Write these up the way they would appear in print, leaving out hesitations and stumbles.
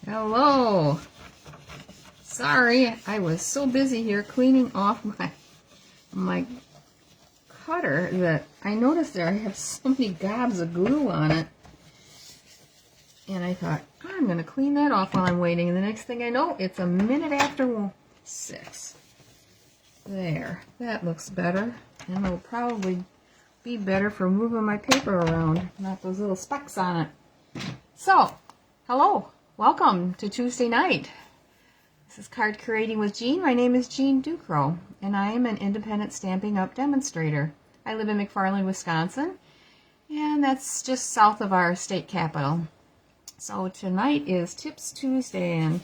Hello. Sorry, I was so busy here cleaning off my cutter that I noticed there I have so many gobs of glue on it. And I thought, I'm going to clean that off while I'm waiting. And the next thing I know, it's a minute after 6. There. That looks better. And it'll probably be better for moving my paper around. Not those little specks on it. So, hello. Welcome to Tuesday night. This is Card Creating with Jean. My name is Jean Ducro, and I am an independent Stampin' Up! Demonstrator. I live in McFarland, Wisconsin, and that's just south of our state capital. So tonight is Tips Tuesday, and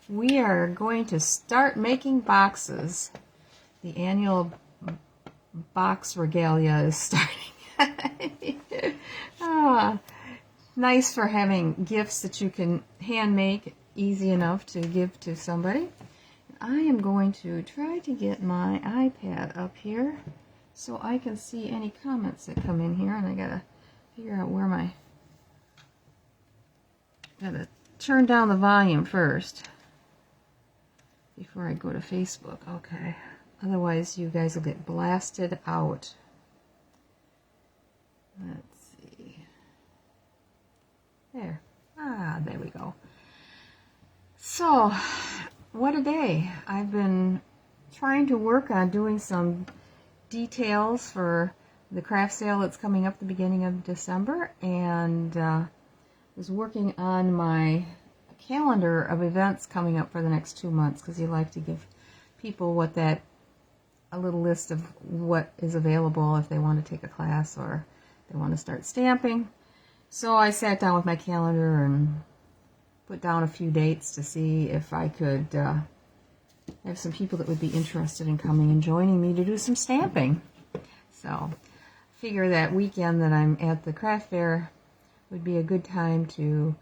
we are going to start making boxes. The annual box regalia is starting. Nice for having gifts that you can hand make, easy enough to give to somebody. I am going to try to get my iPad up here so I can see any comments that come in here, and I gotta figure out where gotta turn down the volume first before I go to Facebook. Okay, otherwise you guys will get blasted out. Let's see. There. There we go. So, what a day. I've been trying to work on doing some details for the craft sale that's coming up the beginning of December, and was working on my calendar of events coming up for the next 2 months, because you like to give people a little list of what is available if they want to take a class or they want to start stamping. So I sat down with my calendar and put down a few dates to see if I could have some people that would be interested in coming and joining me to do some stamping. So figure that weekend that I'm at the craft fair would be a good time to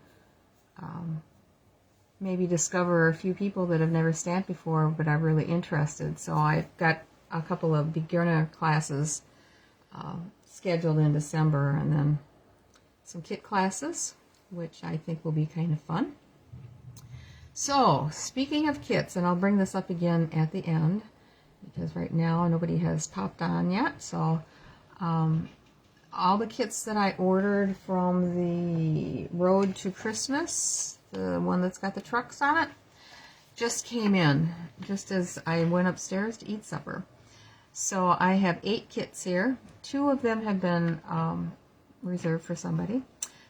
maybe discover a few people that have never stamped before but are really interested. So I've got a couple of beginner classes scheduled in December, and then some kit classes, which I think will be kind of fun. So, speaking of kits, and I'll bring this up again at the end, because right now nobody has popped on yet. So, all the kits that I ordered from the Road to Christmas, the one that's got the trucks on it, just came in, just as I went upstairs to eat supper. So, I have 8 kits here. 2 of them have been reserved for somebody,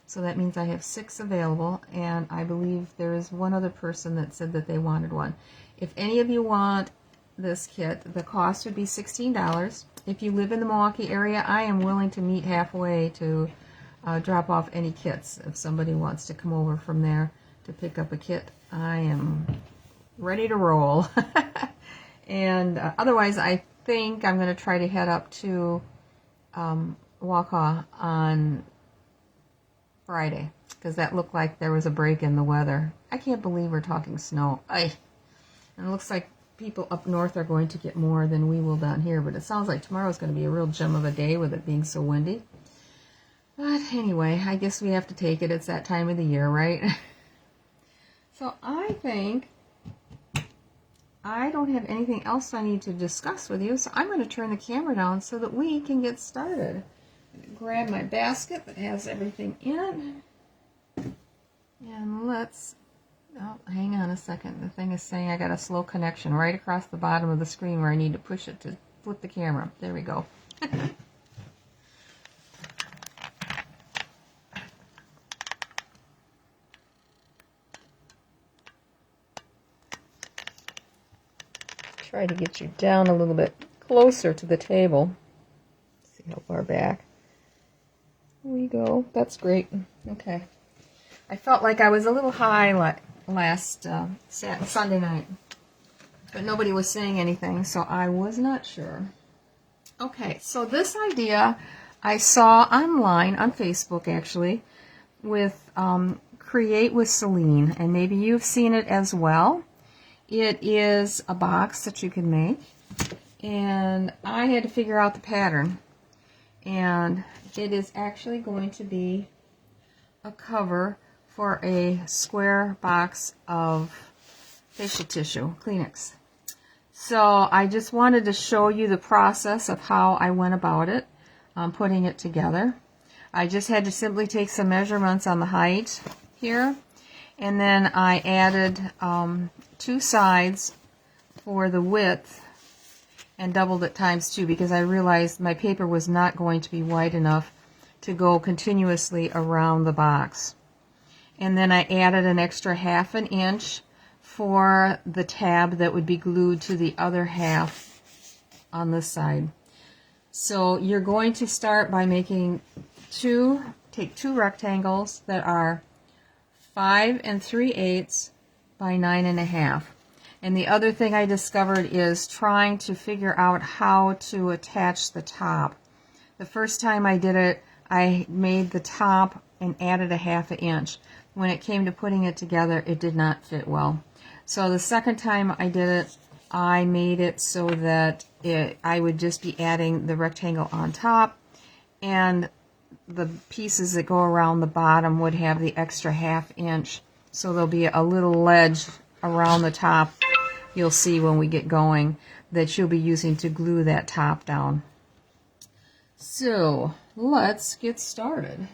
so that means I have 6 available, and I believe there is one other person that said that they wanted one. If any of you want this kit, the cost would be $16. If you live in the Milwaukee area, I am willing to meet halfway to drop off any kits. If somebody wants to come over from there to pick up a kit, I am ready to roll. And otherwise, I think I'm going to try to head up to Waukau on Friday, because that looked like there was a break in the weather. I can't believe we're talking snow. And it looks like people up north are going to get more than we will down here, but it sounds like tomorrow's going to be a real gem of a day with it being so windy. But anyway, I guess we have to take it. It's that time of the year, right? So I think I don't have anything else I need to discuss with you, so I'm going to turn the camera down so that we can get started. Grab my basket that has everything in it, and let's, oh, hang on a second. The thing is saying I got a slow connection right across the bottom of the screen where I need to push it to flip the camera. There we go. Try to get you down a little bit closer to the table. See how far back. There we go. That's great. Okay. I felt like I was a little high last Sunday night, but nobody was saying anything, so I was not sure. Okay, so this idea I saw online, on Facebook actually, with Create with Celine, and maybe you've seen it as well. It is a box that you can make, and I had to figure out the pattern, and it is actually going to be a cover for a square box of facial tissue, Kleenex. So I just wanted to show you the process of how I went about it, putting it together. I just had to simply take some measurements on the height here, and then I added 2 sides for the width and doubled it times 2 because I realized my paper was not going to be wide enough to go continuously around the box. And then I added an extra 1/2 inch for the tab that would be glued to the other half on this side. So you're going to start by making take two rectangles that are 5 3/8 by 9 1/2. And the other thing I discovered is trying to figure out how to attach the top. The first time I did it, I made the top and added a 1/2 inch. When it came to putting it together, it did not fit well. So the second time I did it, I made it so that I would just be adding the rectangle on top, and the pieces that go around the bottom would have the extra 1/2 inch. So there'll be a little ledge around the top, you'll see when we get going, that you'll be using to glue that top down. So let's get started.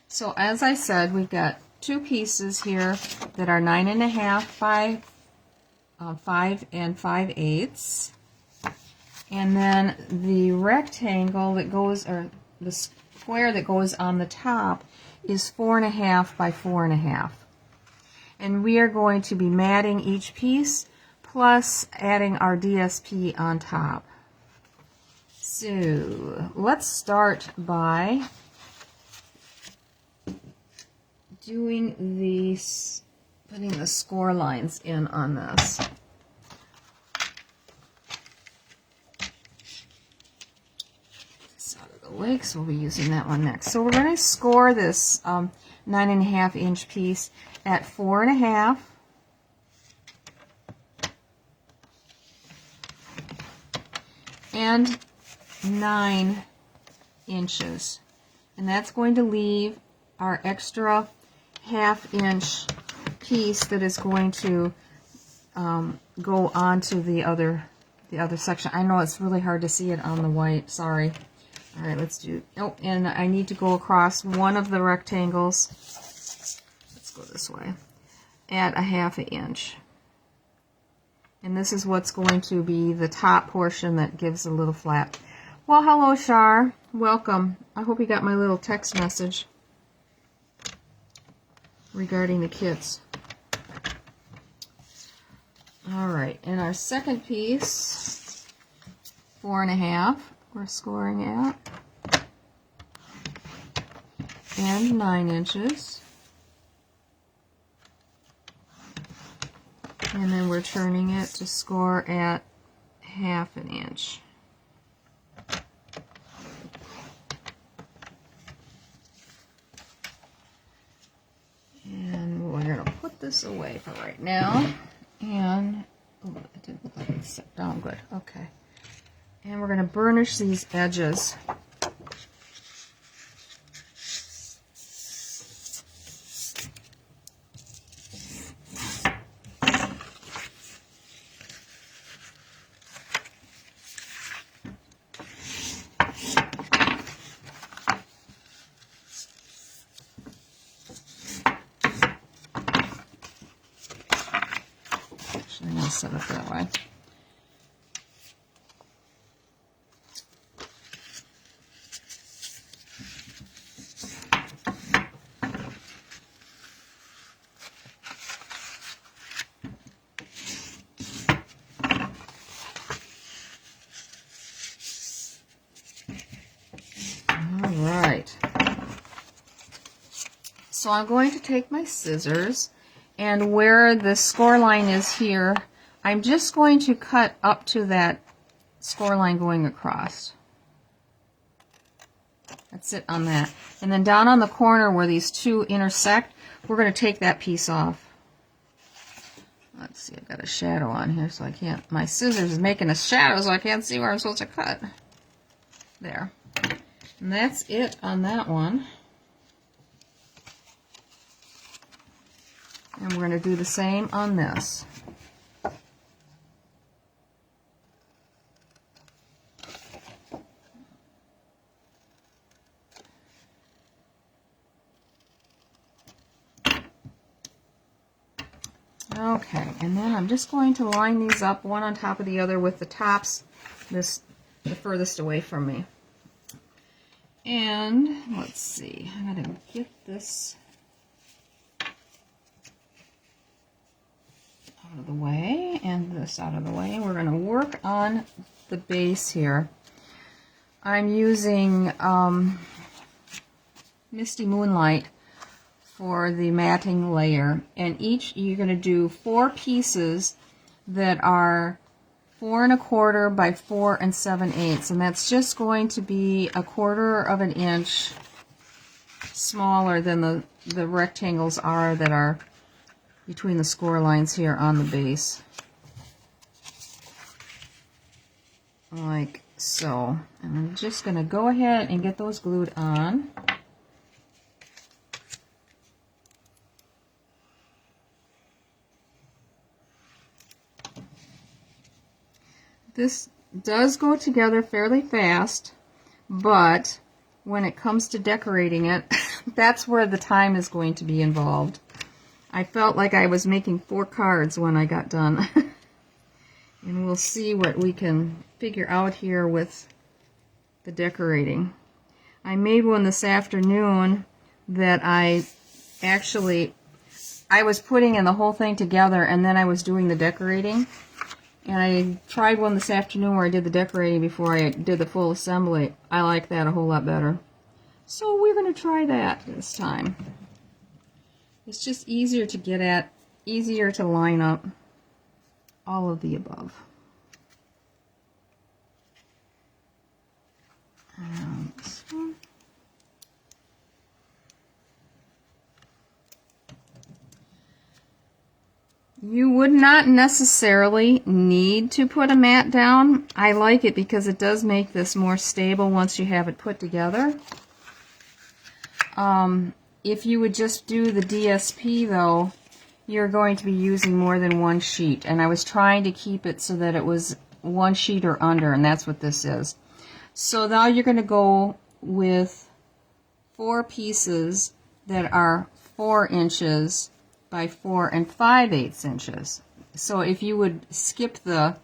So as I said, we've got 2 pieces here that are 9 1/2 by 5 5/8, and then the rectangle that goes, or the square that goes on the top, is 4 1/2 by 4 1/2. And we are going to be matting each piece plus adding our DSP on top. So let's start by doing these, putting the score lines in on this. This out of the way, so we'll be using that one next. So we're going to score this 9 1/2 inch piece at 4 1/2. And 9 inches. And that's going to leave our extra 1/2 inch piece that is going to go onto the other section. I know it's really hard to see it on the white, sorry. All right, let's do, oh, and I need to go across one of the rectangles. Let's go this way. At a 1/2 inch. And this is what's going to be the top portion that gives a little flap. Well, hello, Shar. Welcome. I hope you got my little text message regarding the kits. All right, and our second piece, 4 1/2, we're scoring at, and 9 inches. And then we're turning it to score at 1/2 inch. And we're going to put this away for right now. And, oh, it didn't look like it set down good. Okay. And we're going to burnish these edges. I'm going to set it that way. All right. So I'm going to take my scissors, and where the score line is here, I'm just going to cut up to that score line going across. That's it on that. And then down on the corner where these two intersect, we're going to take that piece off. Let's see, I've got a shadow on here, so I can't, my scissors is making a shadow, so I can't see where I'm supposed to cut. There. And that's it on that one. And we're going to do the same on this. Okay, and then I'm just going to line these up one on top of the other with the tops the furthest away from me. And let's see, I gotta get this out of the way and this out of the way. We're gonna work on the base here. I'm using Misty Moonlight for the matting layer, and each you're going to do 4 pieces that are 4 1/4 by 4 7/8, and that's just going to be 1/4 of an inch smaller than the rectangles are that are between the score lines here on the base, like so. And I'm just going to go ahead and get those glued on. This does go together fairly fast, but when it comes to decorating it, that's where the time is going to be involved. I felt like I was making 4 cards when I got done. And we'll see what we can figure out here with the decorating. I made one this afternoon that I was putting in the whole thing together, and then I was doing the decorating. And I tried one this afternoon where I did the decorating before I did the full assembly. I like that a whole lot better. So we're going to try that this time. It's just easier to get at, easier to line up, all of the above. So you would not necessarily need to put a mat down. I like it because it does make this more stable once you have it put together. If you would just do the DSP though, you're going to be using more than 1 sheet. And I was trying to keep it so that it was 1 sheet or under, and that's what this is. So now you're going to go with 4 pieces that are 4 inches by 4 5/8 inches. So if you would skip the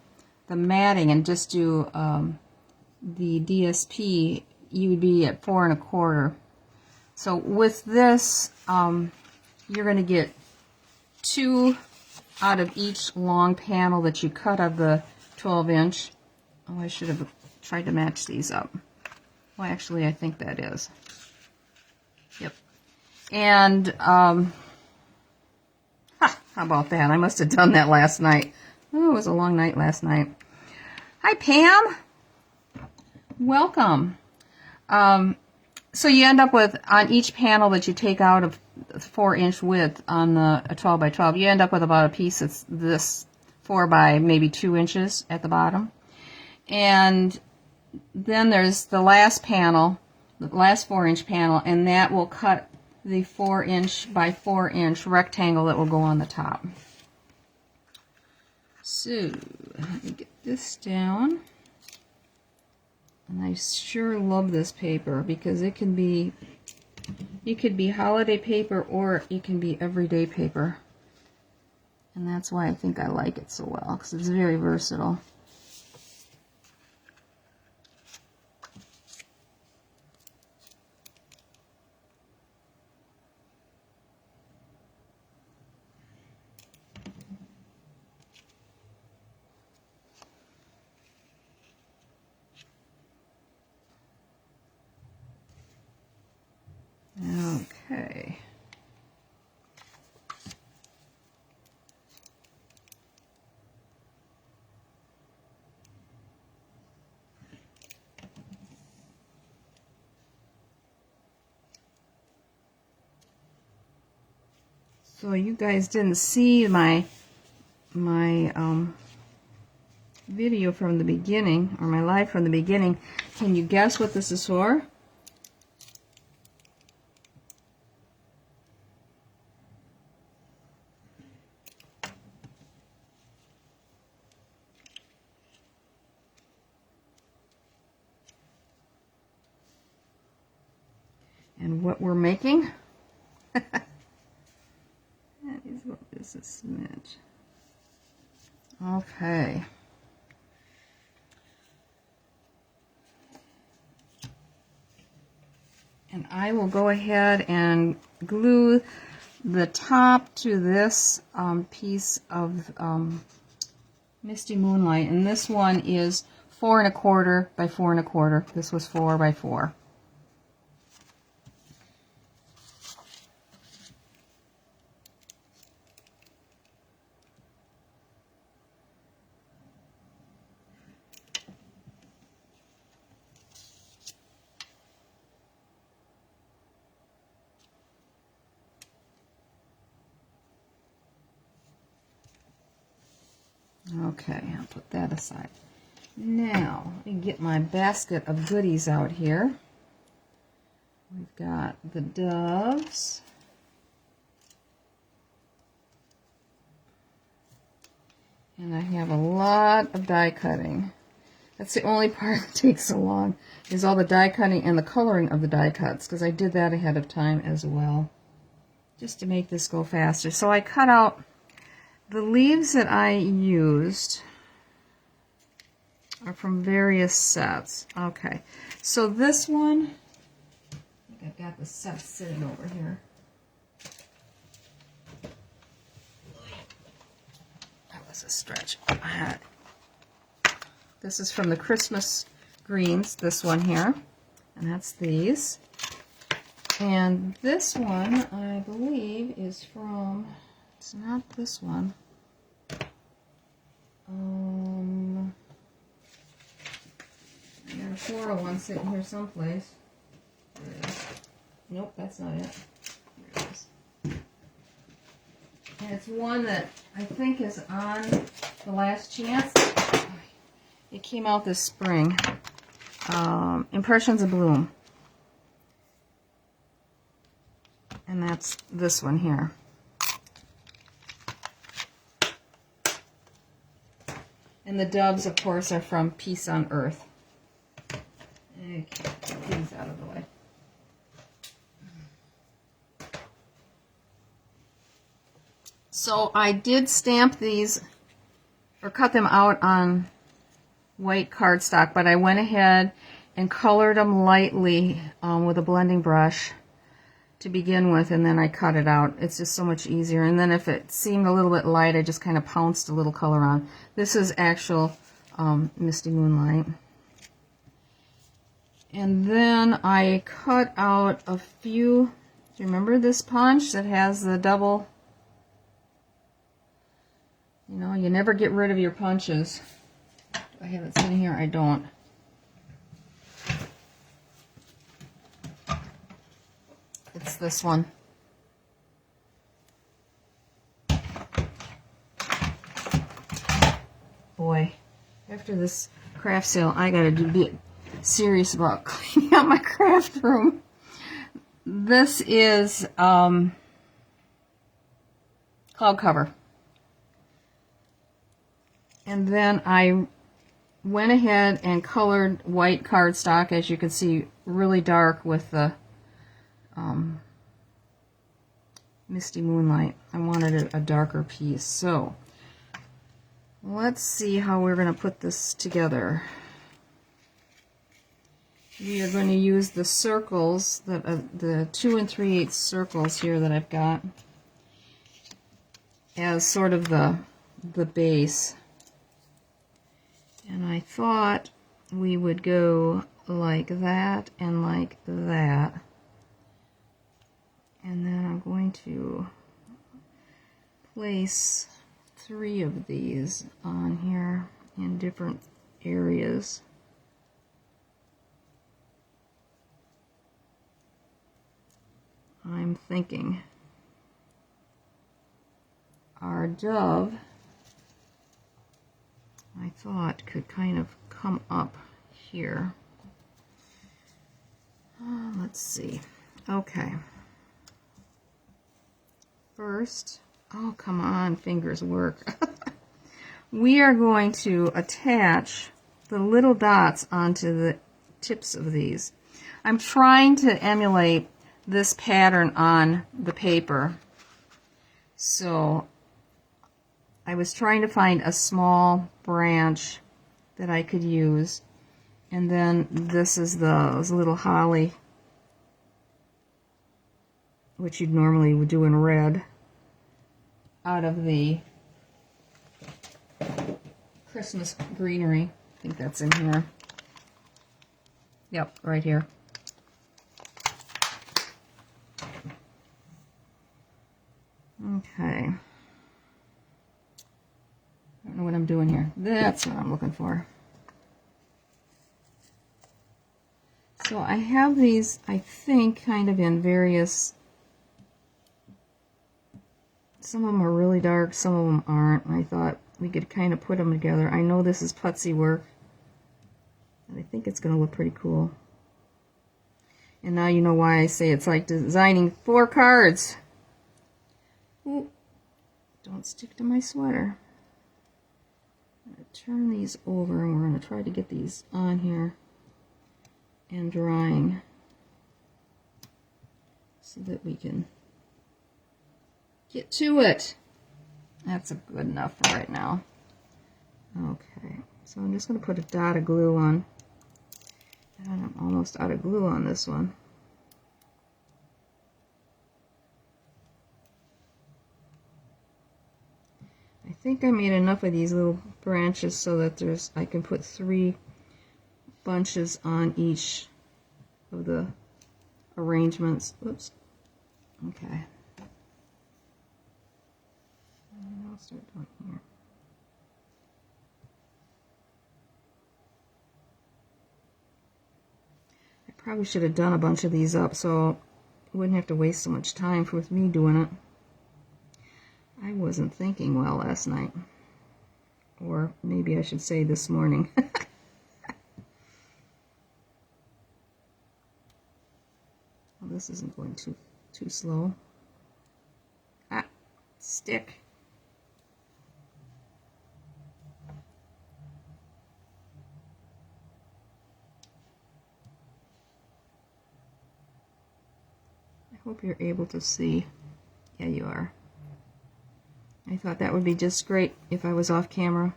matting and just do the DSP, you would be at 4 1/4. So with this, you're going to get 2 out of each long panel that you cut of the 12-inch. Oh, I should have tried to match these up. Well, actually, I think that is. Yep. And how about that? I must have done that last night. Oh, it was a long night last night. Hi, Pam. Welcome. So you end up with, on each panel that you take out of 4-inch width on the 12 by 12, you end up with about a piece that's this 4 by maybe 2 inches at the bottom. And then there's the last panel, the last 4-inch panel, and that will cut the 4-inch by 4-inch rectangle that will go on the top. So let me get this down. And I sure love this paper because it could be holiday paper or it can be everyday paper. And that's why I think I like it so well, because it's very versatile. Okay. So you guys didn't see my video from the beginning, or my live from the beginning. Can you guess what this is for? and what we're making. That is what this is, smidge. Okay. And I will go ahead and glue the top to this piece of Misty Moonlight. And this one is 4 1/4 by 4 1/4. This was 4 by 4. Okay, I'll put that aside. Now, let me get my basket of goodies out here. We've got the doves. And I have a lot of die cutting. That's the only part that takes so long, is all the die cutting and the coloring of the die cuts, because I did that ahead of time as well, just to make this go faster. So I cut out the leaves that I used are from various sets. Okay, so this one, I think I've got the set sitting over here. That was a stretch. This is from the Christmas greens, this one here, and that's these. And this one, I believe, is from, it's not this one. I got a floral one sitting here someplace. There it is. Nope, that's not it. Here it is. And it's one that I think is on the Last Chance. It came out this spring. Impressions of Bloom. And that's this one here. And the doves, of course, are from Peace on Earth. Okay, get these out of the way. So I did stamp these, or cut them out on white cardstock, but I went ahead and colored them lightly with a blending brush to begin with, and then I cut it out. It's just so much easier. And then if it seemed a little bit light, I just kind of pounced a little color on. This is actual Misty Moonlight. And then I cut out a few, do you remember this punch that has the double, you know, you never get rid of your punches. Do I have it sitting here? I don't. It's this one. Boy, after this craft sale, I gotta be serious about cleaning out my craft room. This is cloud cover. And then I went ahead and colored white cardstock, as you can see, really dark with the Misty Moonlight. I wanted a darker piece. So let's see how we're going to put this together. We are going to use the circles, that the 2 3/8 circles here that I've got, as sort of the base. And I thought we would go like that and like that. And then I'm going to place 3 of these on here in different areas. I'm thinking our dove, I thought, could kind of come up here. Let's see. Okay. First, oh, come on, fingers work. We are going to attach the little dots onto the tips of these. I'm trying to emulate this pattern on the paper. So I was trying to find a small branch that I could use. And then this is those little holly, which you'd normally would do in red, out of the Christmas greenery. I think that's in here. Yep, right here. Okay. I don't know what I'm doing here. That's what I'm looking for. So I have these, I think, kind of in various, some of them are really dark, some of them aren't. And I thought we could kind of put them together. I know this is putsy work, and I think it's going to look pretty cool. And now you know why I say it's like designing 4 cards. Ooh, don't stick to my sweater. I'm going to turn these over, and we're going to try to get these on here and drying so that we can get to it. That's good enough for right now. Okay, so I'm just going to put a dot of glue on. And I'm almost out of glue on this one. I think I made enough of these little branches so that I can put 3 bunches on each of the arrangements. Oops. Okay. And I'll start doing here. I probably should have done a bunch of these up so I wouldn't have to waste so much time with me doing it. I wasn't thinking well last night. Or maybe I should say this morning. Well, this isn't going too slow. Ah, stick. I hope you're able to see. Yeah, you are. I thought that would be just great if I was off camera.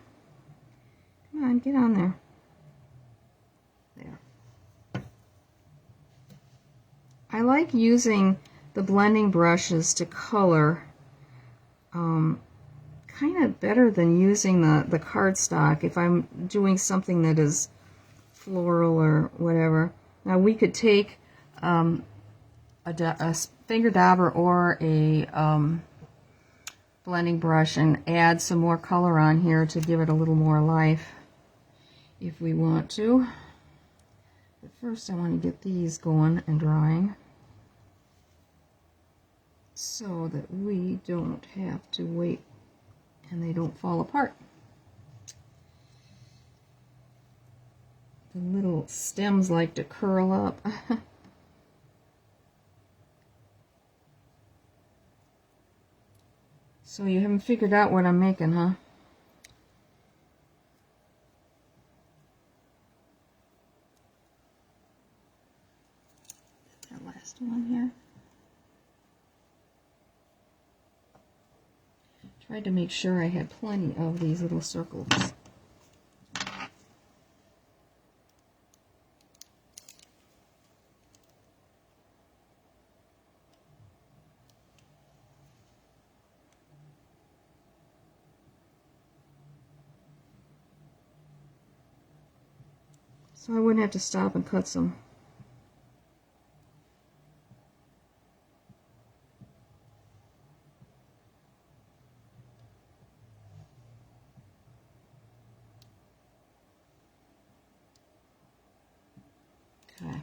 Come on, get on there. There. I like using the blending brushes to color kind of better than using the cardstock if I'm doing something that is floral or whatever. Now we could take a finger dauber or a blending brush and add some more color on here to give it a little more life if we want to. But first I want to get these going and drying so that we don't have to wait and they don't fall apart. The little stems like to curl up. So you haven't figured out what I'm making, huh? That last one here. Tried to make sure I had plenty of these little circles. So I wouldn't have to stop and cut some. Okay.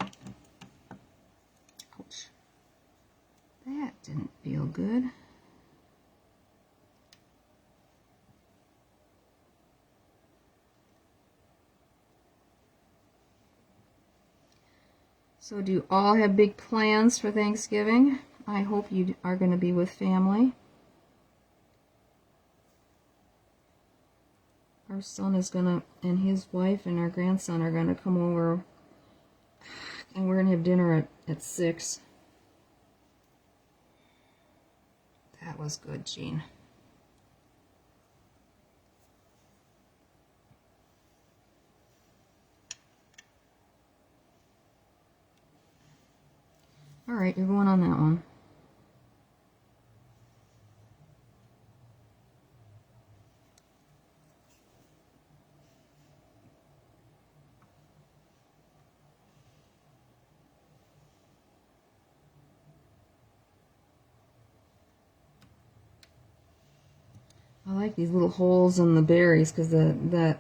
Ouch. That didn't feel good. So do you all have big plans for Thanksgiving? I hope you are going to be with family. Our son is going to, and his wife and our grandson are going to come over, and we're going to have dinner at 6. That was good, Jean. All right, you're going on that one. I like these little holes in the berries because that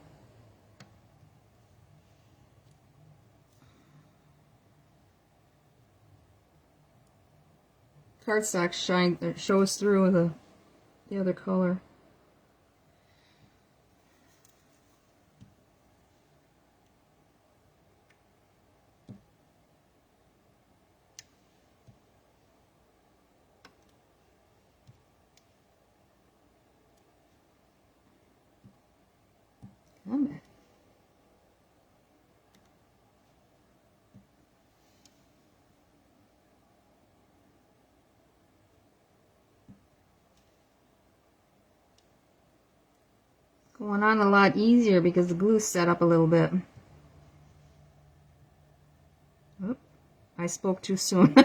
cardstock shows through the other color. Come back. Going on a lot easier because the glue's set up a little bit. Oop, I spoke too soon.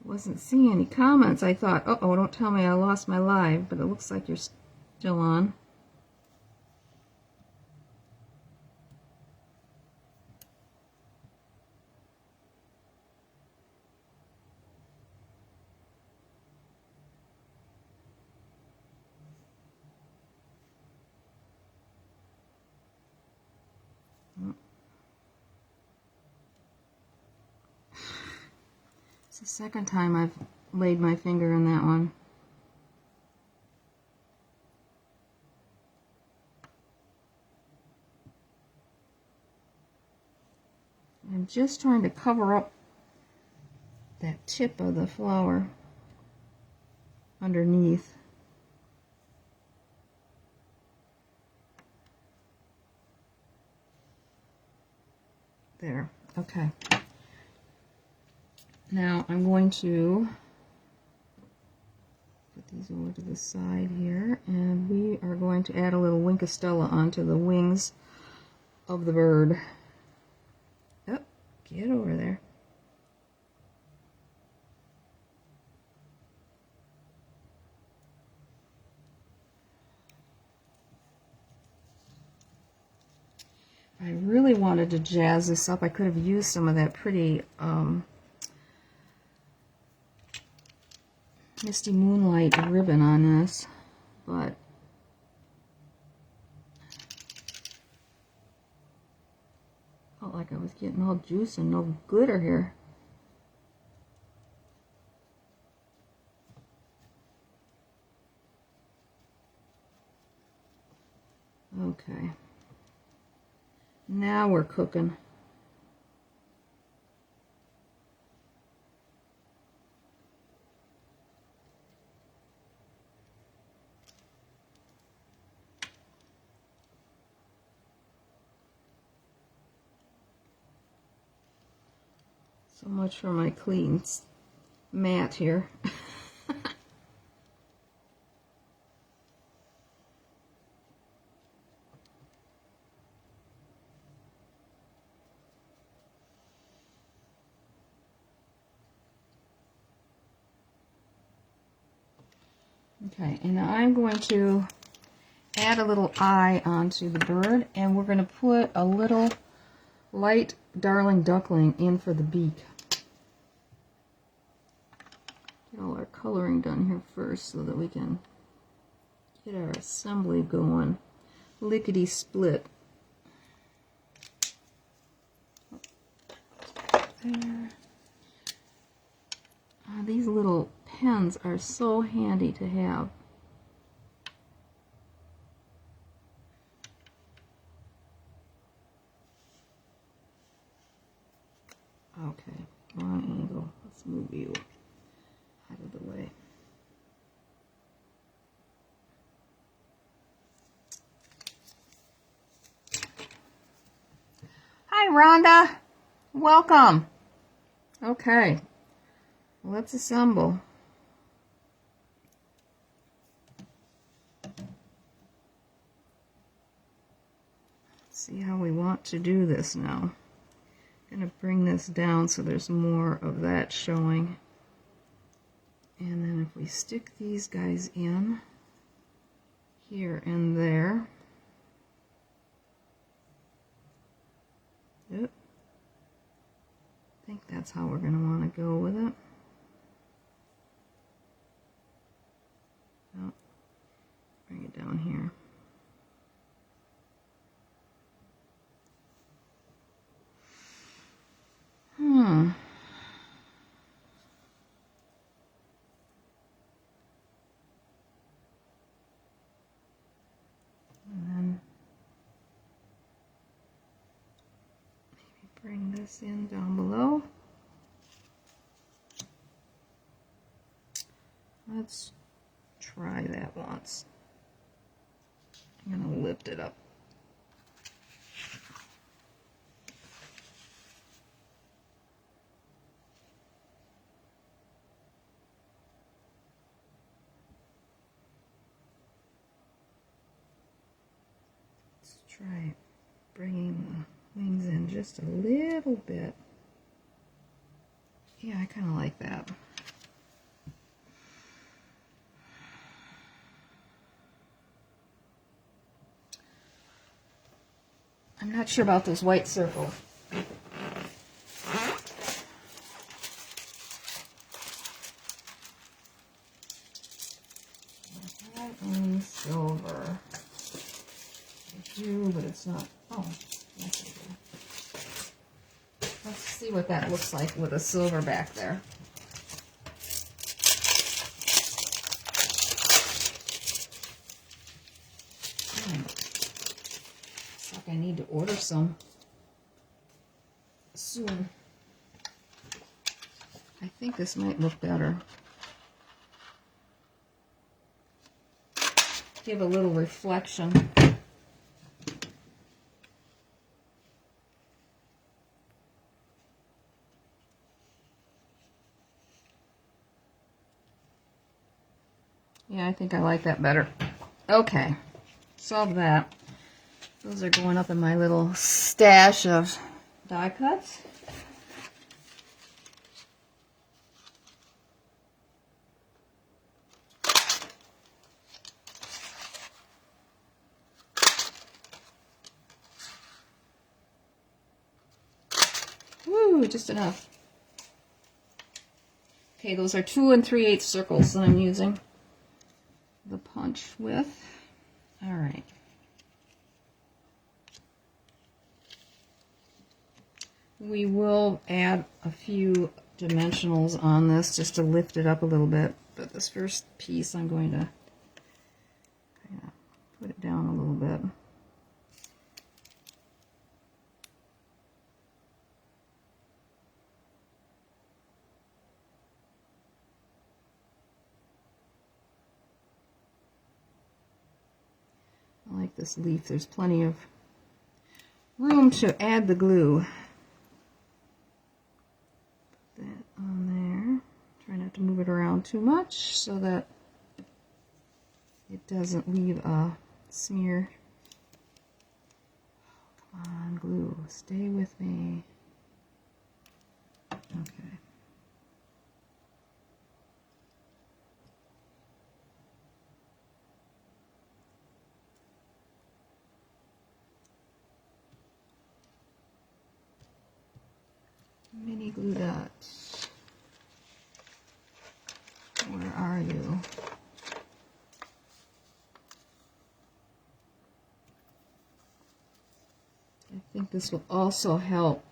Wasn't seeing any comments. I thought, uh-oh, don't tell me I lost my live, but it looks like you're still on. It's the second time I've laid my finger in that one. I'm just trying to cover up that tip of the flower underneath. There. Okay. Now I'm going to put these over to the side here, and we are going to add a little Wink of Stella onto the wings of the bird. Oh, get over there. I really wanted to jazz this up. I could have used some of that pretty Misty Moonlight ribbon on this, but felt like I was getting all juice and no glitter here. Okay. Now we're cooking. So much for my clean mat here. Okay, and now I'm going to add a little eye onto the bird, and we're going to put a little light Darling Duckling in for the beak. Get all our coloring done here first so that we can get our assembly going. Lickety split. There. These little pens are so handy to have. Okay, wrong angle. Let's move you out of the way. Rhonda. Welcome. Okay. Let's assemble. See how we want to do this now. I'm going to bring this down so there's more of that showing. And then if we stick these guys in here and there. Yep. I think that's how we're going to want to go with it. Oh, bring it down here. And then maybe bring this in down below. Let's try that once. I'm going to lift it up. Let's try bringing the wings in just a little bit. Yeah, I kind of like that. I'm not sure about this white circle. Only silver. I do, but it's not. Oh, yes, I do. Let's see what that looks like with a silver back there. Looks like I need to order some soon. I think this might look better. Give a little reflection. Yeah, I think I like that better. Okay, solve that. Those are going up in my little stash of die cuts. Woo, just enough. Okay, those are 2 3/8 circles that I'm using the punch with. All right. We will add a few dimensionals on this just to lift it up a little bit. But this first piece, I'm going to kind of put it down a little bit. I like this leaf. There's plenty of room to add the glue. Put that on there. Try not to move it around too much so that it doesn't leave a smear. Oh, come on, glue. Stay with me. Okay. Mini glue dots. Where are you? I think this will also help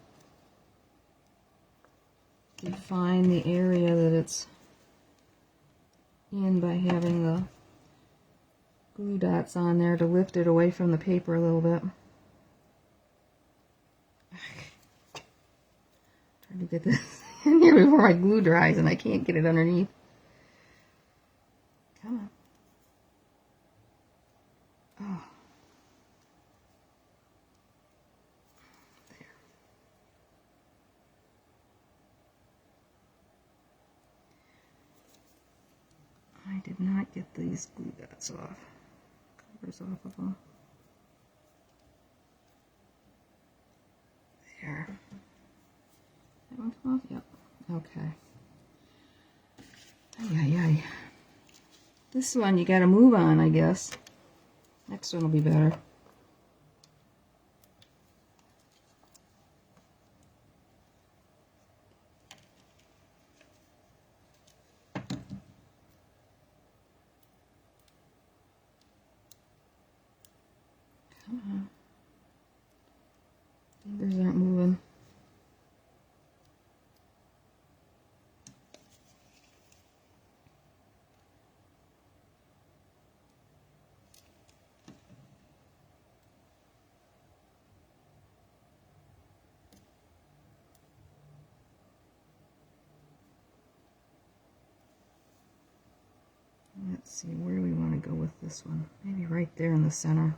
define the area that it's in by having the glue dots on there to lift it away from the paper a little bit. Trying to get this in here before my glue dries and I can't get it underneath. Come on. Oh. There. did not get these glue dots off. Covers off of them. There. That one come off? Yep. Okay. Ay. This one you gotta move on, I guess. Next one will be better. Come on. Fingers aren't moving. Let's see, where do we want to go with this one? Maybe right there in the center.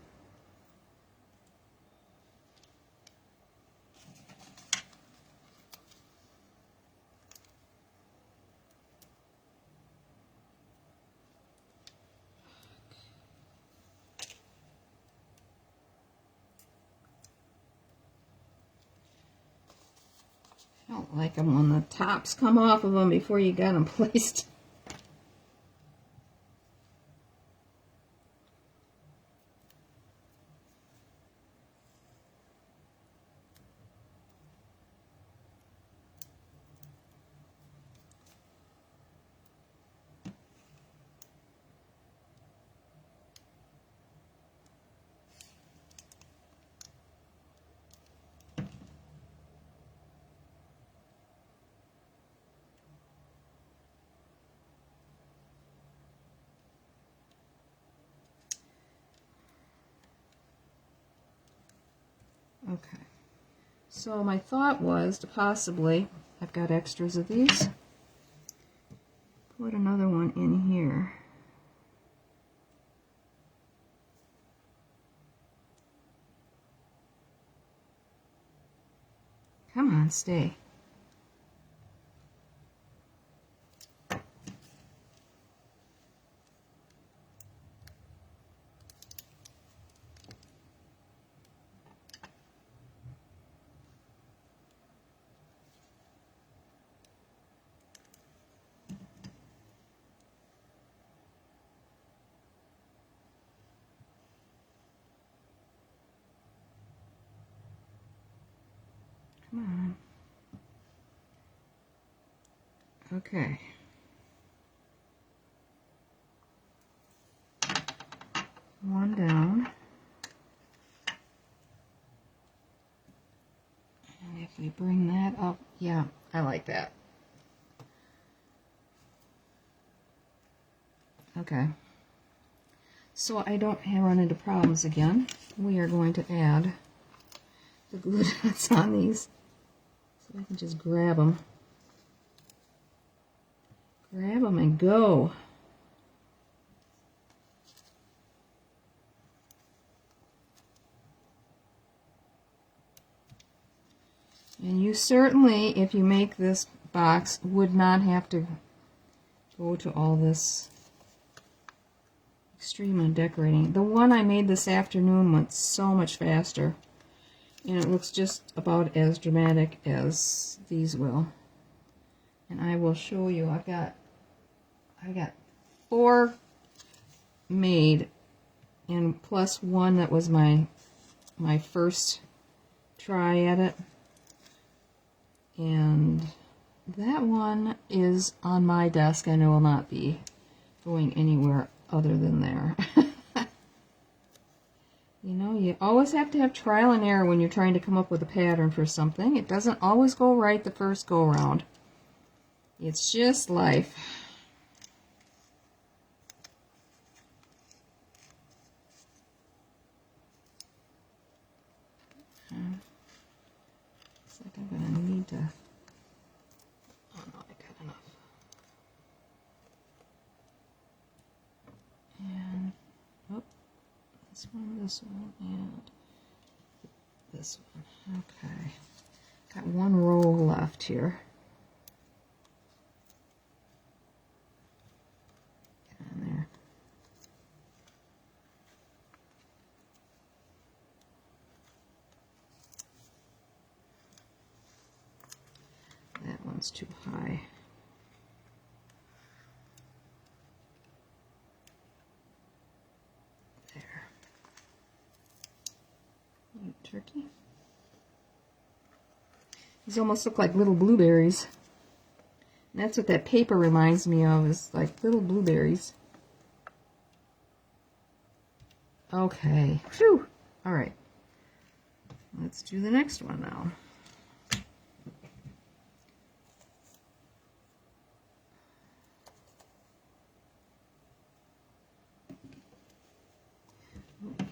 I don't like them when the tops come off of them before you got them placed. Okay, so my thought was to possibly, I've got extras of these, put another one in here. Come on, stay. Come on. Okay. One down. And if we bring that up, yeah, I like that. Okay. So I don't run into problems again. We are going to add the glue dots on these. So I can just grab them. Grab them and go. And you certainly, if you make this box, would not have to go to all this extreme on decorating. The one I made this afternoon went so much faster. And it looks just about as dramatic as these will. And I will show you, I got 4 made, and plus one that was my first try at it. And that one is on my desk and it will not be going anywhere other than there. You know, you always have to have trial and error when you're trying to come up with a pattern for something. It doesn't always go right the first go round. It's just life. Looks like I'm going to need to... Oh no, I got enough. And, oh, this one, and this one. Okay. Got one row left here. And one's too high. There. Turkey. These almost look like little blueberries. And that's what that paper reminds me of, is like little blueberries. Okay. Phew. All right. Let's do the next one now.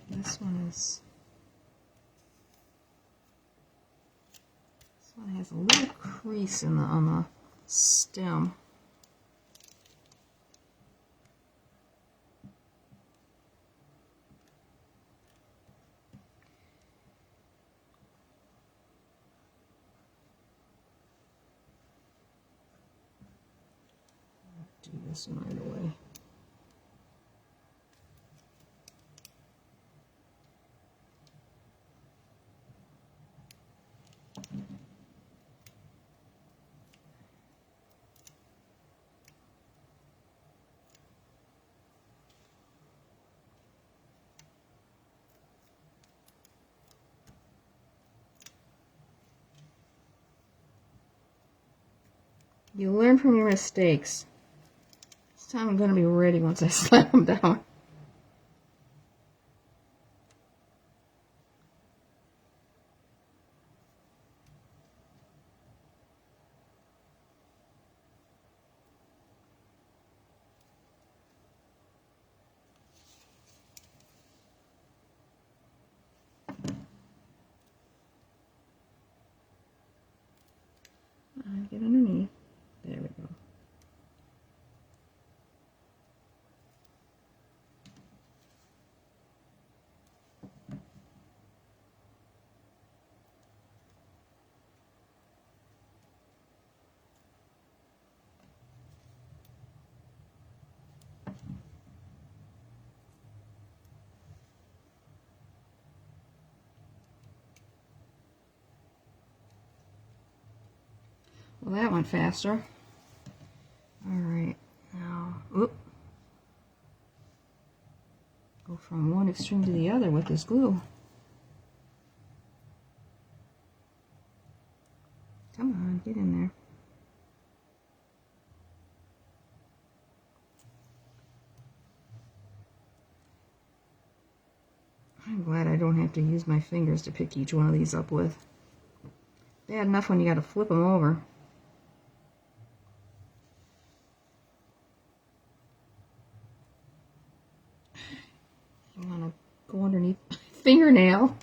This one has a little crease in on the stem. Do this one right away. You learn from your mistakes. This time I'm going to be ready once I slam them down. Get underneath. There we go. Well, that went faster. All right, now, oop. Go from one extreme to the other with this glue. Come on, get in there. I'm glad I don't have to use my fingers to pick each one of these up with. Bad enough when you got to flip them over. I want to go underneath my fingernail.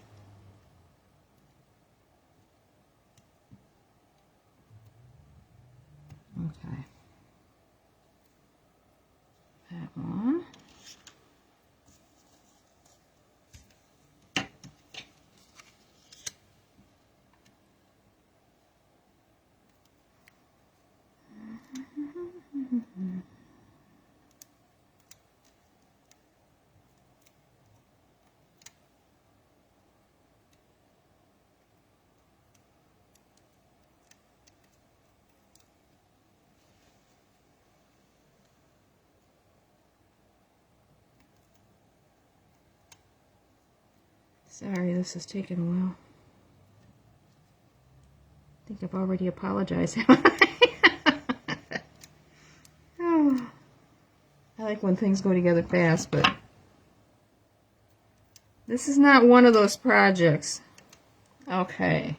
Okay. That one. Sorry, this is taking a while. I think I've already apologized. Oh, I like when things go together fast, but this is not one of those projects. Okay.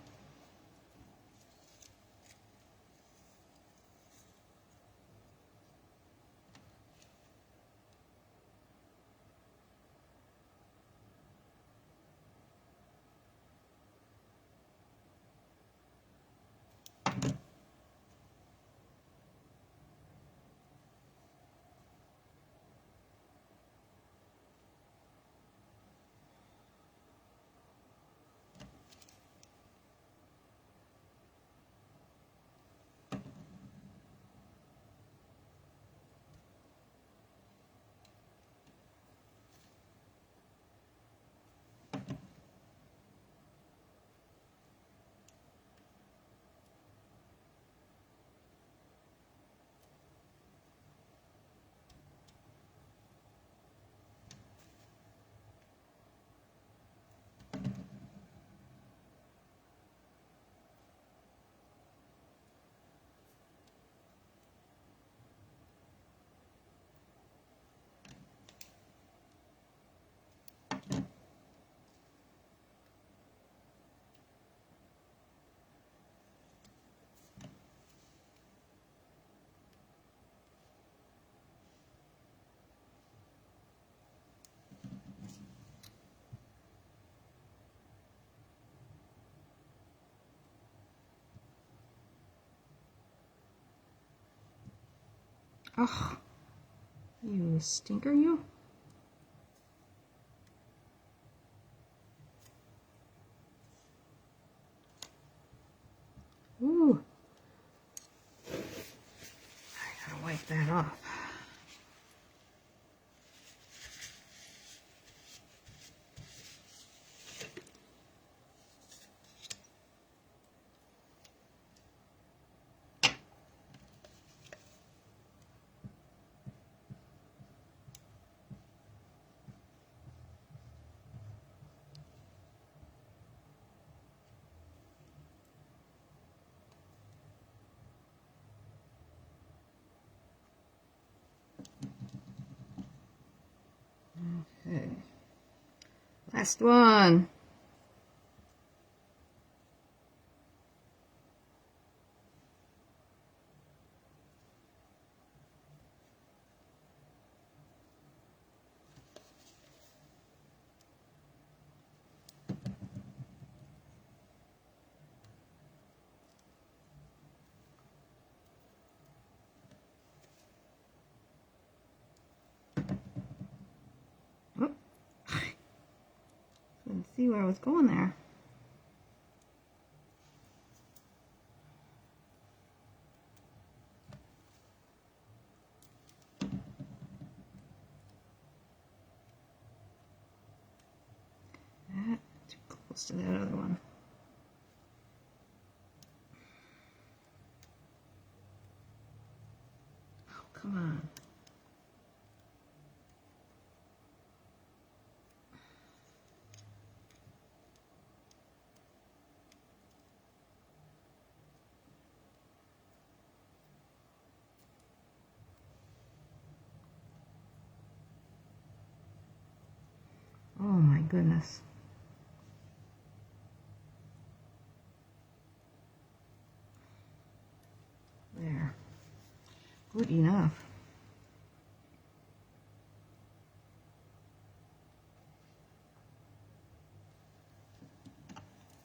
Ugh. You stinker, you. Ooh. I gotta wipe that off. Okay. Last one. Oh. Couldn't see where I was going there. Too close to that other one. Oh, come on. Oh my goodness. There. Good enough.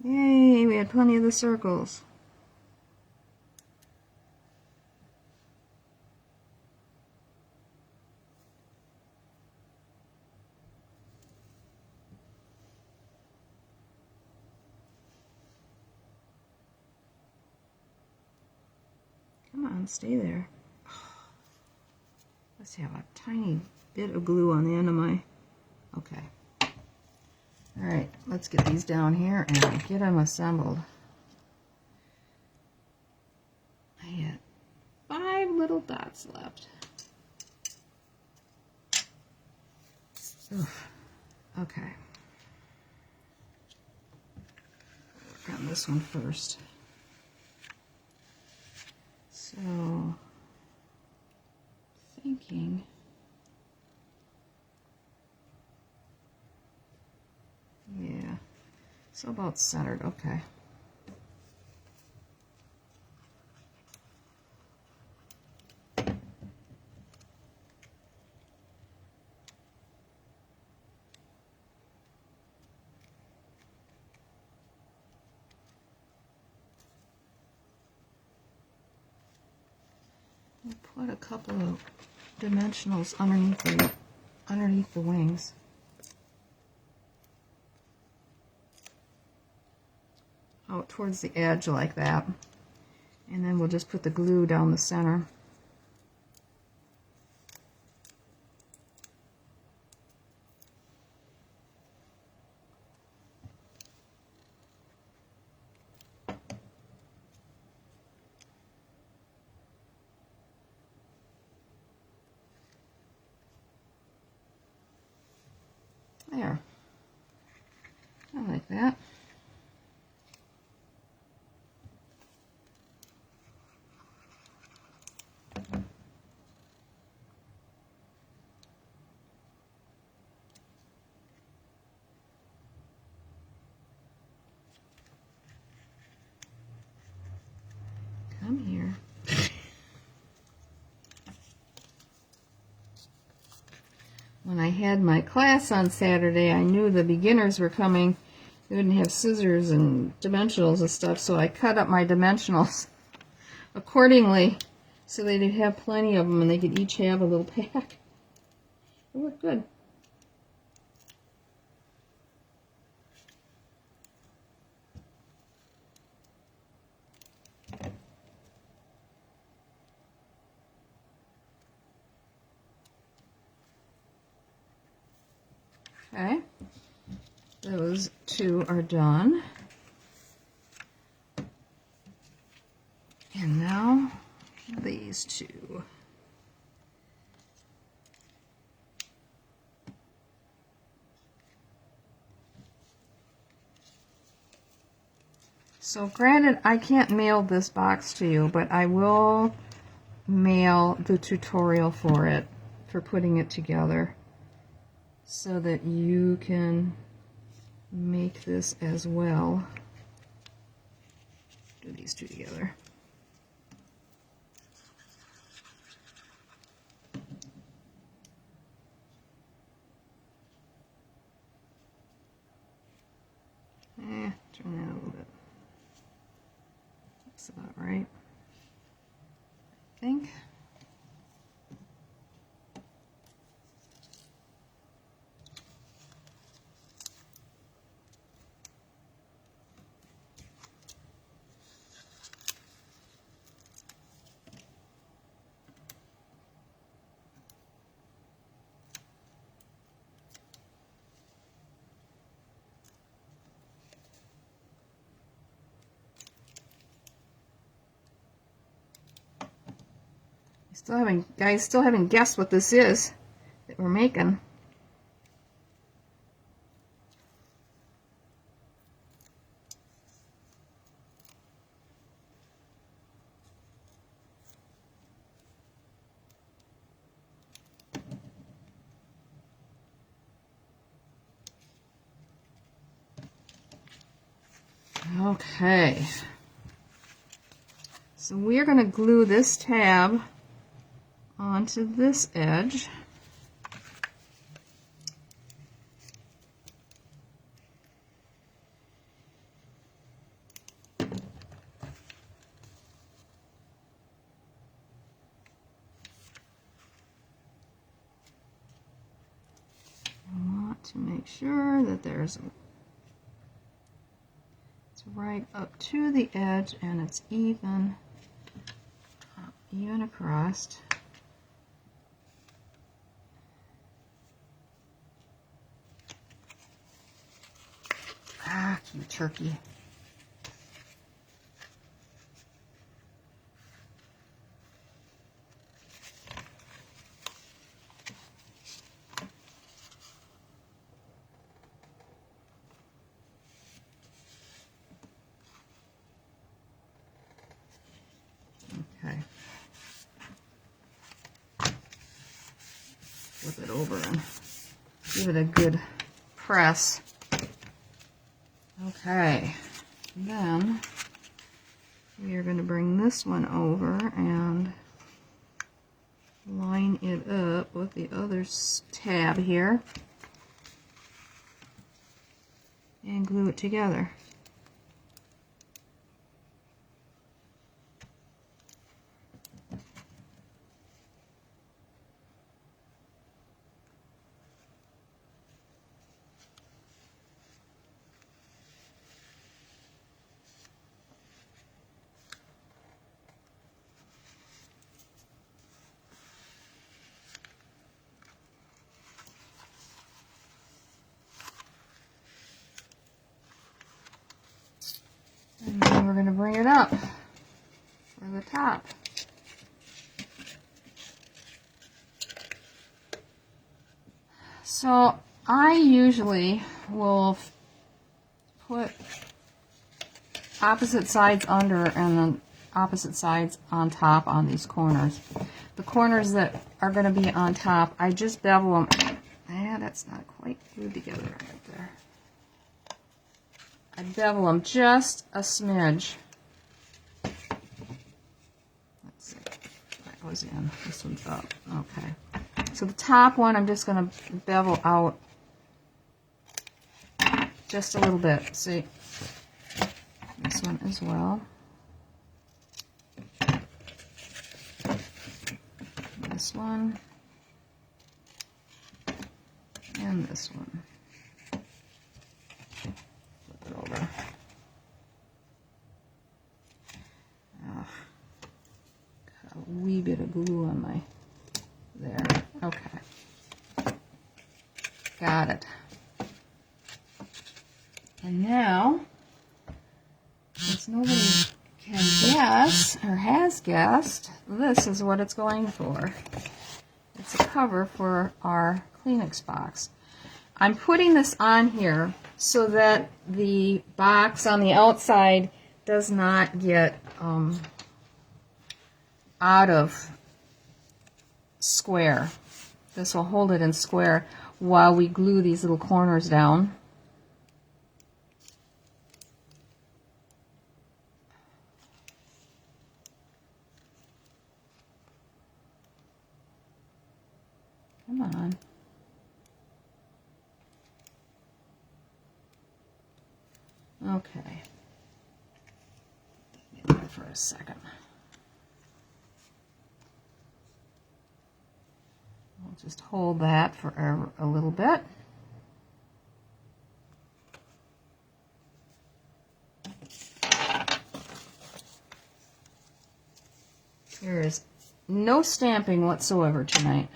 Yay, we had plenty of the circles. Come on, stay there. Let's have a tiny bit of glue on the end of my... Okay. Alright, let's get these down here and get them assembled. I had 5 little dots left. Oof. Okay. Work on this one first. So, thinking, yeah, so about centered, okay. I'll put a couple of dimensionals underneath the wings. Out towards the edge like that. And then we'll just put the glue down the center. There. I like that. Come here. When I had my class on Saturday, I knew the beginners were coming. They didn't have scissors and dimensionals and stuff, so I cut up my dimensionals accordingly so they'd have plenty of them and they could each have a little pack. It worked good. Okay, those two are done. And now these two. So granted, I can't mail this box to you, but I will mail the tutorial for it, for putting it together, so that you can make this as well. Do these two together. Turn that a little bit. That's about right, I think. Guys still haven't guessed what this is that we're making. Okay. So we're going to glue this tab onto this edge. I want to make sure that it's right up to the edge and it's even across. Ah, cute turkey. Okay. Flip it over and give it a good press. Okay, then we are going to bring this one over and line it up with the other tab here and glue it together. And then we're going to bring it up for the top. So I usually will put opposite sides under and then opposite sides on top on these corners. The corners that are going to be on top, I just bevel them. That's not quite glued together right there. I bevel them just a smidge. Let's see. That was in. This one's up. Okay. So the top one, I'm just going to bevel out just a little bit. See? This one as well. this one and this one. Flip it over. Oh, got a wee bit of glue on my there. Okay. Got it. And now, since nobody can guess or has guessed, this is what it's going for. It's a cover for our Kleenex box. I'm putting this on here so that the box on the outside does not get out of square. This will hold it in square while we glue these little corners down. Come on. Okay. Give me that for a second. I'll just hold that for a little bit. There is no stamping whatsoever tonight.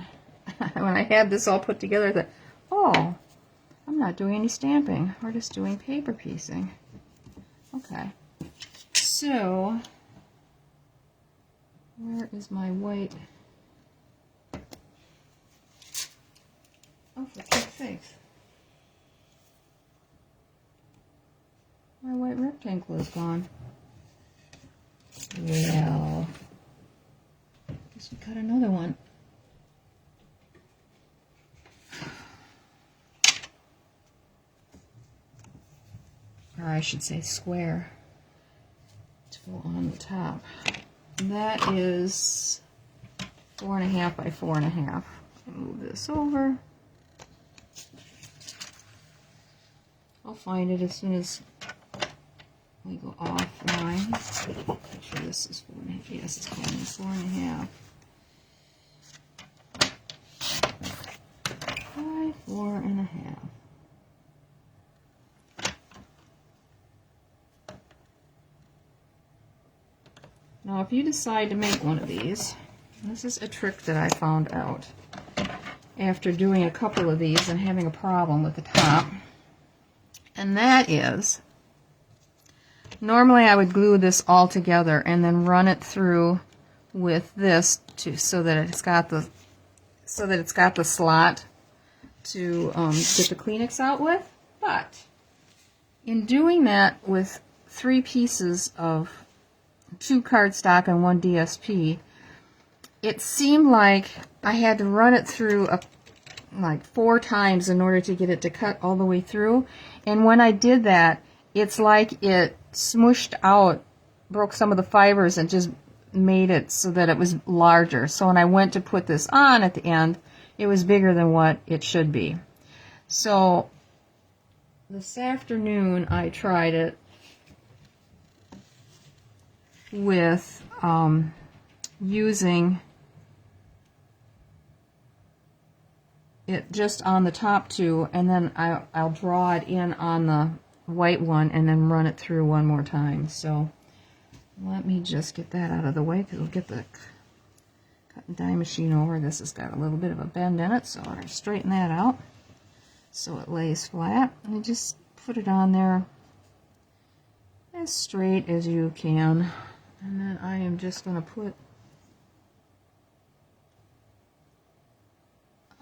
When I had this all put together, I thought, oh, I'm not doing any stamping. We're just doing paper piecing. Okay. So, where is my white? Oh, for Pete's sakes. My white rectangle is gone. Well, guess we cut another one. Or I should say square to go on the top. And that is 4.5 by 4.5. Move this over. I'll find it as soon as we go offline. Make sure this is 4.5. Yes, it's 4.5. 4.5. Now, if you decide to make one of these, this is a trick that I found out after doing a couple of these and having a problem with the top. And that is, normally I would glue this all together and then run it through with this so that it's got the slot to get the Kleenex out with. But in doing that with 3 pieces of 2 cardstock and 1 DSP, it seemed like I had to run it through like 4 times in order to get it to cut all the way through. And when I did that, it's like it smooshed out, broke some of the fibers and just made it so that it was larger. So when I went to put this on at the end, it was bigger than what it should be. So this afternoon I tried it with using it just on the top 2, and then I'll draw it in on the white one and then run it through one more time. So let me just get that out of the way because we'll get the cut and die machine over. This has got a little bit of a bend in it, so I straighten that out so it lays flat. And just put it on there as straight as you can. And then I am just going to put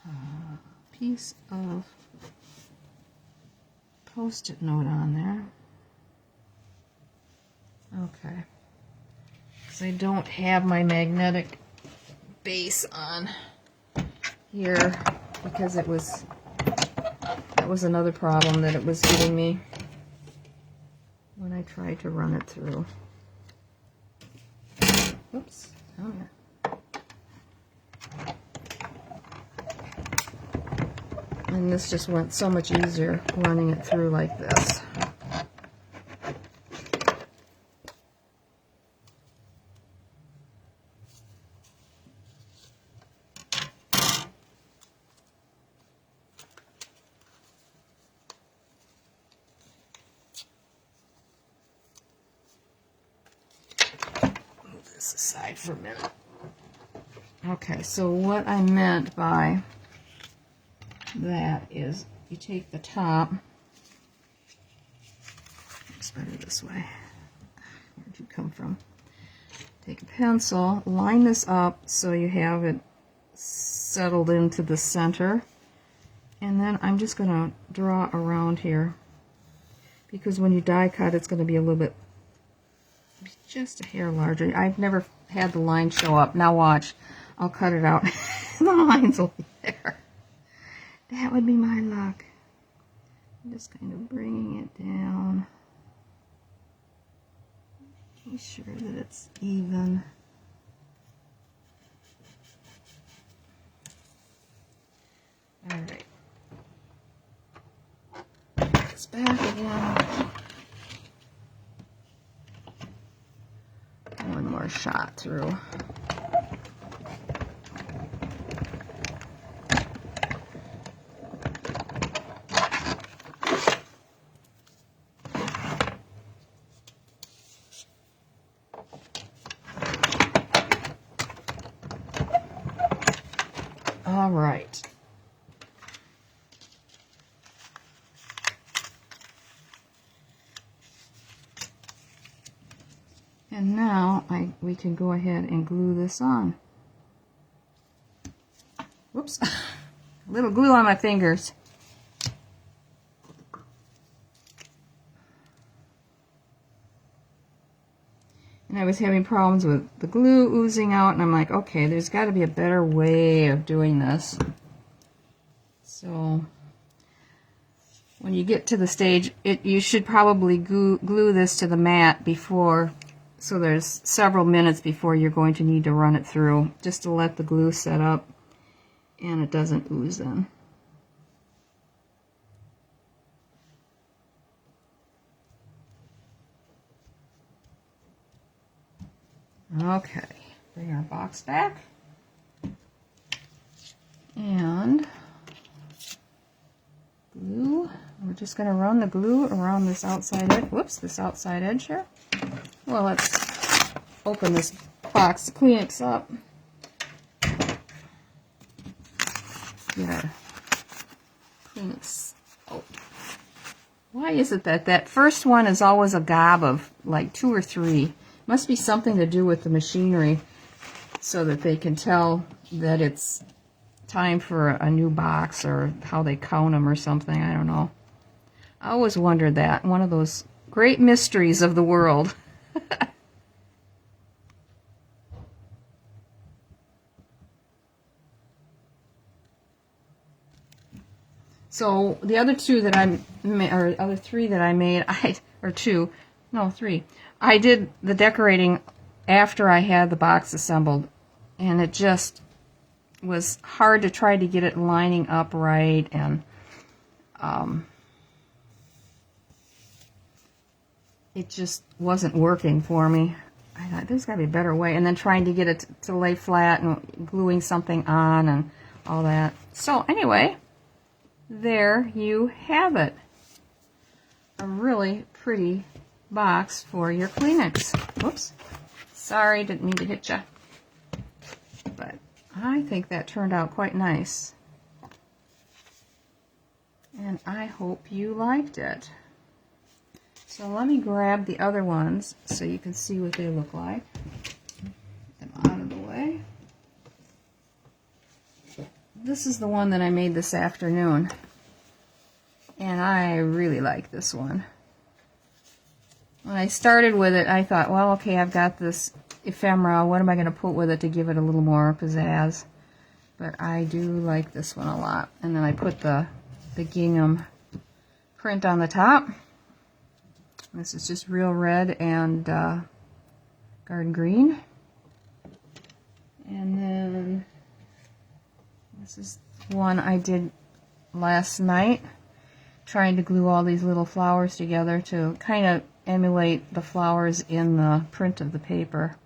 a piece of Post-it note on there. Okay. Because I don't have my magnetic base on here because that was another problem that it was giving me when I tried to run it through. Oops, down there. And this just went so much easier running it through like this. this aside for a minute. Okay, so what I meant by that is you take the top, it's better this way, where'd you come from? Take a pencil, line this up so you have it settled into the center, and then I'm just going to draw around here, because when you die cut it's going to be a little bit, just a hair larger. I've never had the line show up. Now watch, I'll cut it out. The lines will be there. That would be my luck. I'm just kind of bringing it down. Make sure that it's even. All right. It's back again. One more shot through. All right. And now we can go ahead and glue this on. Whoops. A little glue on my fingers. And I was having problems with the glue oozing out, and I'm like, okay, there's got to be a better way of doing this. So when you get to the stage, you should probably glue this to the mat before, so there's several minutes before you're going to need to run it through, just to let the glue set up and it doesn't ooze in. Okay, bring our box back, and glue. We're just going to run the glue around this outside edge. Whoops, this outside edge here. Well, let's open this box of Kleenex up. Get our Kleenex out. Why is it that first one is always a gob of like 2 or 3? Must be something to do with the machinery, so that they can tell that it's time for a new box, or how they count them or something. I don't know. I always wondered that. One of those great mysteries of the world. So the other 2 that other 3 that I made, I did the decorating after I had the box assembled, and it just was hard to try to get it lining up right, and it just wasn't working for me. I thought there's got to be a better way, and then trying to get it to lay flat and gluing something on and all that. So anyway, there you have it. A really pretty box for your Kleenex. Whoops. Sorry, didn't mean to hit you. But I think that turned out quite nice. And I hope you liked it. So let me grab the other ones so you can see what they look like. Get them out of the way. This is the one that I made this afternoon. And I really like this one. When I started with it, I thought, well, okay, I've got this ephemera. What am I going to put with it to give it a little more pizzazz? But I do like this one a lot. And then I put the gingham print on the top. This is just real red and garden green. And then this is one I did last night, trying to glue all these little flowers together to kind of emulate the flowers in the print of the paper.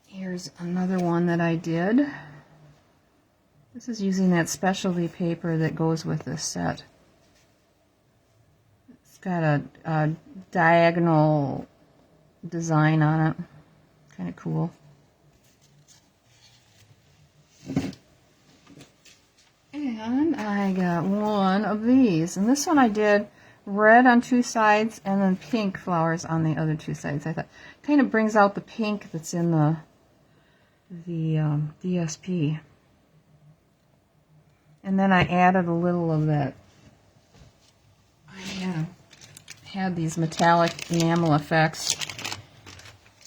Here's another one that I did. This is using that specialty paper that goes with this set. got a diagonal design on it. Kind of cool. And I got one of these. And this one I did red on two sides and then pink flowers on the other two sides. I thought kind of brings out the pink that's in the DSP. And then I added a little of that. I had these metallic enamel effects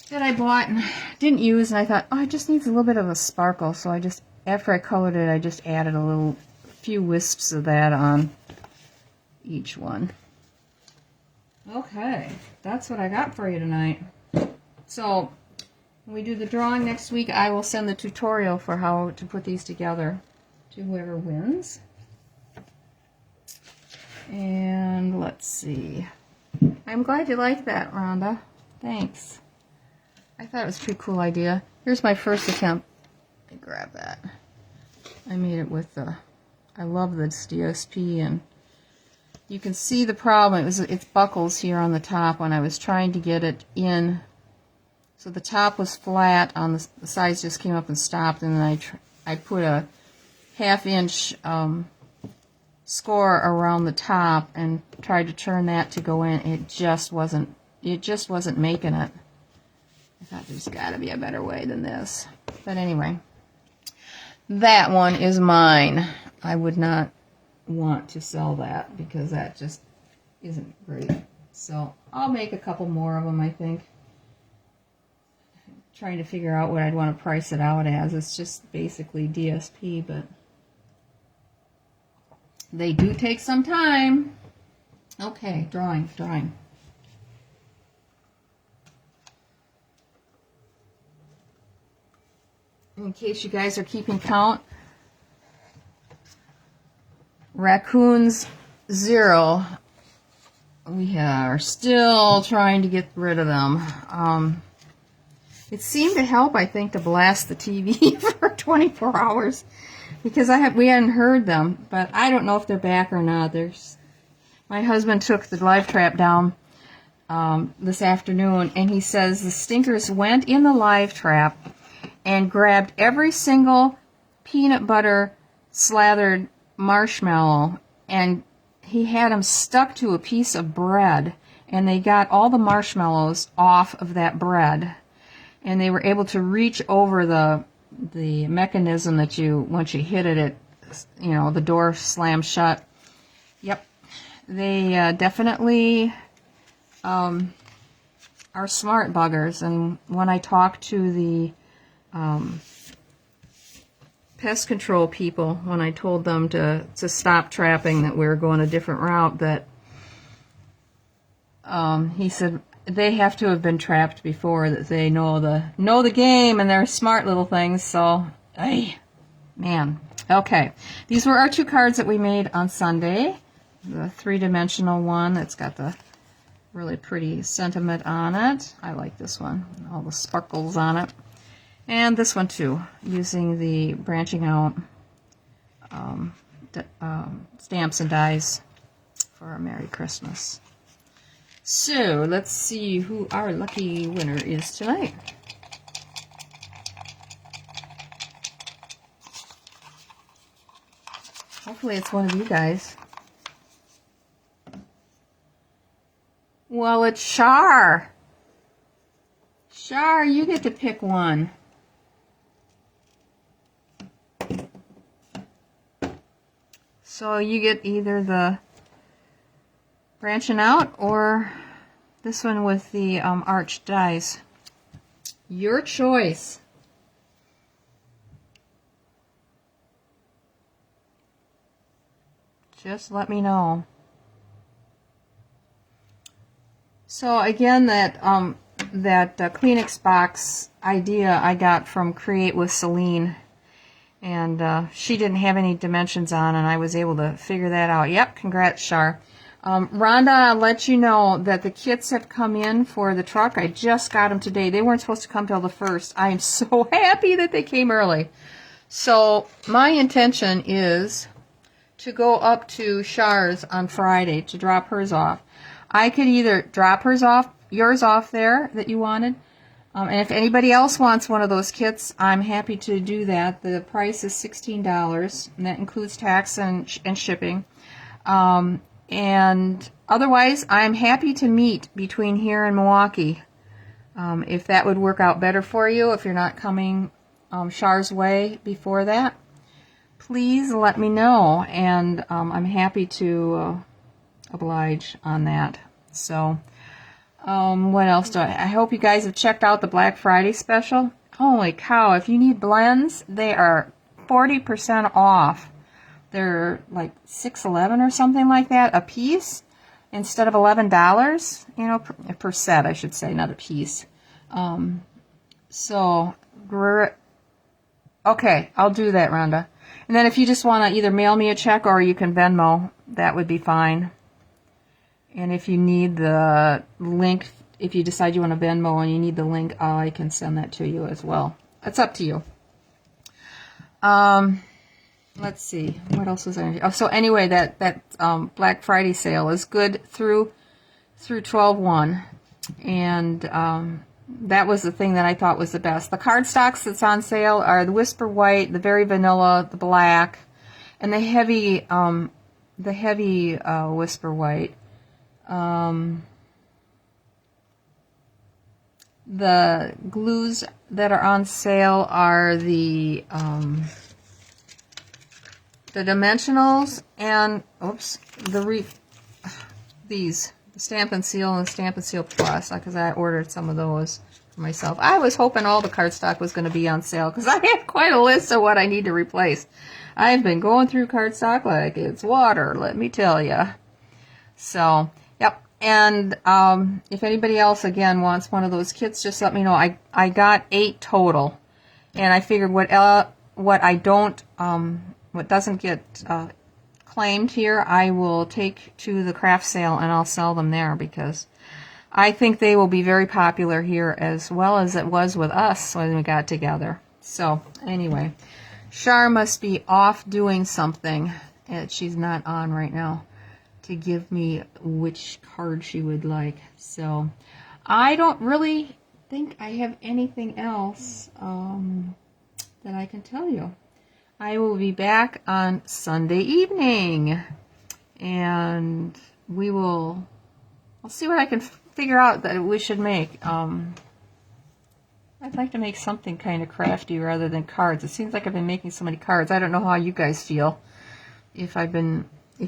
that I bought and didn't use, and I thought, oh, it just needs a little bit of a sparkle. So I just, after I colored it, I just added a few wisps of that on each one. Okay, that's what I got for you tonight. So when we do the drawing next week, I will send the tutorial for how to put these together to whoever wins. And let's see. I'm glad you liked that, Rhonda. Thanks. I thought it was a pretty cool idea. Here's my first attempt. Let me grab that. I made it with I love this DSP, and you can see the problem. It's buckles here on the top when I was trying to get it in. So the top was flat, on the sides just came up and stopped, and then I put a 1/2 inch score around the top and tried to turn that to go in. It just wasn't making it. I thought there's got to be a better way than this. But anyway, that one is mine. I would not want to sell that because that just isn't great. So I'll make a couple more of them, I think. Trying to figure out what I'd want to price it out as. It's just basically DSP, but they do take some time. Okay, drawing. In case you guys are keeping count, raccoons 0. We are still trying to get rid of them. It seemed to help, I think, to blast the TV for 24 hours because we hadn't heard them, but I don't know if they're back or not. My husband took the live trap down this afternoon, and he says the stinkers went in the live trap and grabbed every single peanut butter slathered marshmallow, and he had them stuck to a piece of bread, and they got all the marshmallows off of that bread, and they were able to reach over the mechanism that once you hit it, the door slams shut. Yep, they definitely are smart buggers, and when I talked to the pest control people, when I told them to stop trapping, that we were going a different route, that he said they have to have been trapped before, that they know the game, and they're smart little things. So, man. Okay, these were our 2 cards that we made on Sunday. The 3-dimensional one that's got the really pretty sentiment on it. I like this one, all the sparkles on it. And this one too, using the branching out stamps and dies for a Merry Christmas. So let's see who our lucky winner is tonight. Hopefully it's one of you guys. Well, it's Shar. Shar, you get to pick one. So you get either the branching out or this one with the arched dies. Your choice. Just let me know. So again, that Kleenex box idea I got from Create with Celine. And she didn't have any dimensions on, and I was able to figure that out. Yep, congrats, Shar. Rhonda, I'll let you know that the kits have come in for the truck. I just got them today. They weren't supposed to come till the 1st. I am so happy that they came early. So my intention is to go up to Shar's on Friday to drop hers off. I could either drop yours off there that you wanted, and if anybody else wants one of those kits, I'm happy to do that. The price is $16, and that includes tax and shipping. And otherwise, I'm happy to meet between here and Milwaukee. If that would work out better for you, if you're not coming Char's way before that, please let me know, and I'm happy to oblige on that. So, what else do I hope you guys have checked out the Black Friday special. Holy cow, if you need blends, they are 40% off. They're like $6.11 or something like that a piece instead of $11, you know, per set, I should say, not a piece. So, okay, I'll do that, Rhonda. And then if you just want to either mail me a check or you can Venmo, that would be fine. And if you need the link, if you decide you want to Venmo and you need the link, I can send that to you as well. It's up to you. Let's see. What else was I? Oh, so anyway, that Black Friday sale is good through 12/1, and that was the thing that I thought was the best. The cardstocks that's on sale are the Whisper White, the Very Vanilla, the Black, and the heavy Whisper White. The glues that are on sale are the Dimensionals and the Stamp & Seal and Stamp & Seal Plus, because I ordered some of those for myself. I was hoping all the cardstock was going to be on sale, because I have quite a list of what I need to replace. I've been going through cardstock like it's water, let me tell you. So, yep. And if anybody else, again, wants one of those kits, just let me know. I got 8 total, and I figured what doesn't get claimed here, I will take to the craft sale and I'll sell them there, because I think they will be very popular here as well as it was with us when we got together. So anyway, Char must be off doing something, and she's not on right now to give me which card she would like. So I don't really think I have anything else that I can tell you. I will be back on Sunday evening, and I'll see what I can figure out that we should make. I'd like to make something kind of crafty rather than cards. It seems like I've been making so many cards. I don't know how you guys feel. If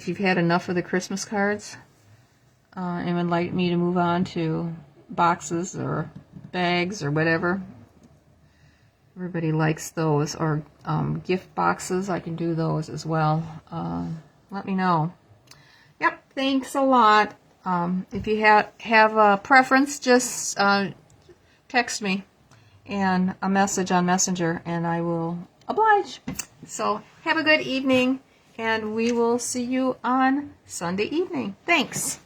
you've had enough of the Christmas cards, and would like me to move on to boxes or bags or whatever. Everybody likes those, or gift boxes. I can do those as well. Let me know. Yep, thanks a lot. If you have a preference, just text me and a message on Messenger, and I will oblige. So have a good evening, and we will see you on Sunday evening. Thanks.